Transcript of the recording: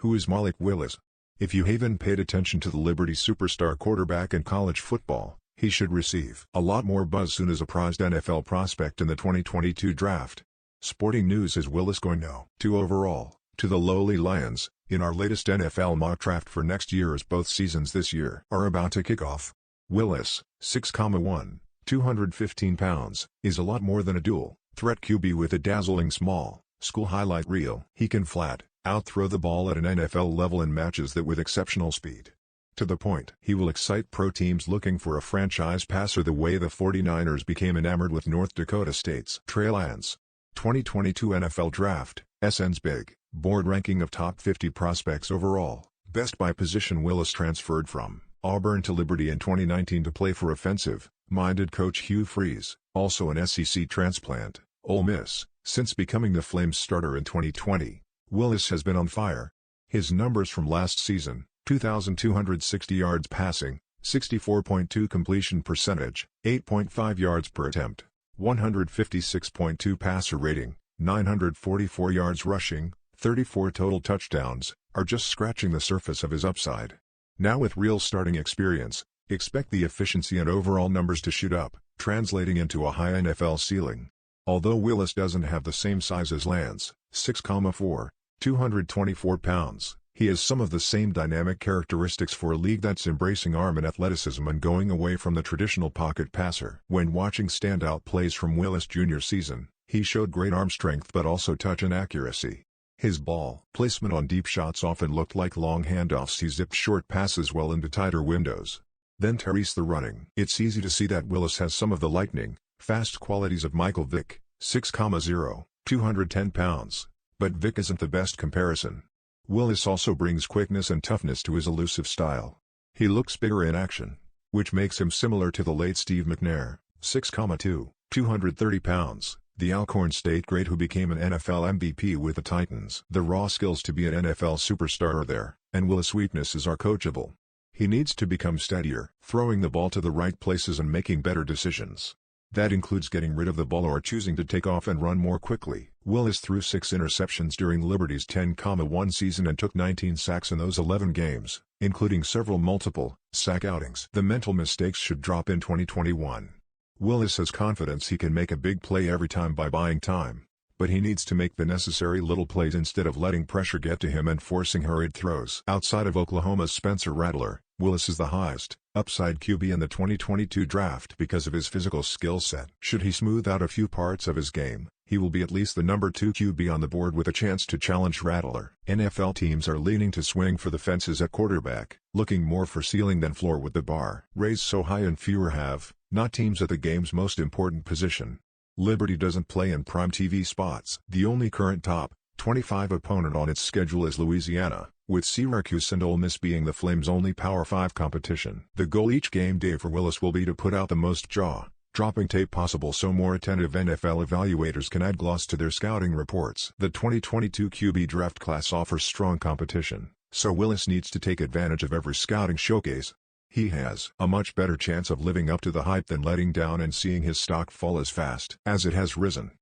Who is Malik Willis? If you haven't paid attention to the Liberty superstar quarterback in college football, he should receive a lot more buzz soon as a prized NFL prospect in the 2022 draft. Sporting News has Willis going no. 2 overall, to the lowly Lions, in our latest NFL mock draft for next year as both seasons this year are about to kick off. Willis, 6,1, 215 pounds, is a lot more than a dual-threat QB with a dazzling small, school highlight reel. He can flat out throw the ball at an NFL level and matches that with exceptional speed. To the point, he will excite pro teams looking for a franchise passer the way the 49ers became enamored with North Dakota State's Trey. 2022 NFL Draft, SN's Big Board ranking of top 50 prospects overall, best by position. Willis transferred from Auburn to Liberty in 2019 to play for offensive-minded coach Hugh Freeze, also an SEC transplant, Ole Miss. Since becoming the Flames starter in 2020, Willis has been on fire. His numbers from last season: 2,260 yards passing, 64.2 completion percentage, 8.5 yards per attempt, 156.2 passer rating, 944 yards rushing, 34 total touchdowns, are just scratching the surface of his upside. Now with real starting experience, expect the efficiency and overall numbers to shoot up, translating into a high NFL ceiling. Although Willis doesn't have the same size as Lance, 6,4, 224 pounds, he has some of the same dynamic characteristics for a league that's embracing arm and athleticism and going away from the traditional pocket passer. When watching standout plays from Willis' junior season, he showed great arm strength but also touch and accuracy. His ball placement on deep shots often looked like long handoffs. He zipped short passes well into tighter windows. Then Terry's the running. It's easy to see that Willis has some of the lightning fast qualities of Michael Vick, 6,0, 210 pounds. But Vick isn't the best comparison. Willis also brings quickness and toughness to his elusive style. He looks bigger in action, which makes him similar to the late Steve McNair, 6,2, 230 pounds, the Alcorn State great who became an NFL MVP with the Titans. The raw skills to be an NFL superstar are there, and Willis' weaknesses are coachable. He needs to become steadier, throwing the ball to the right places and making better decisions. That includes getting rid of the ball or choosing to take off and run more quickly. Willis threw 6 interceptions during Liberty's 10,1 season and took 19 sacks in those 11 games, including several multiple-sack outings. The mental mistakes should drop in 2021. Willis has confidence he can make a big play every time by buying time, but he needs to make the necessary little plays instead of letting pressure get to him and forcing hurried throws. Outside of Oklahoma's Spencer Rattler, Willis is the highest upside QB in the 2022 draft because of his physical skill set. Should he smooth out a few parts of his game, he will be at least the number 2 QB on the board with a chance to challenge Rattler. NFL teams are leaning to swing for the fences at quarterback, looking more for ceiling than floor with the bar raised so high and fewer have, not teams at the game's most important position. Liberty doesn't play in prime TV spots. The only current top 25 opponent on its schedule is Louisiana, with Syracuse and Ole Miss being the Flames' only Power 5 competition. The goal each game day for Willis will be to put out the most jaw-dropping tape possible so more attentive NFL evaluators can add gloss to their scouting reports. The 2022 QB draft class offers strong competition, so Willis needs to take advantage of every scouting showcase. He has a much better chance of living up to the hype than letting down and seeing his stock fall as fast as it has risen.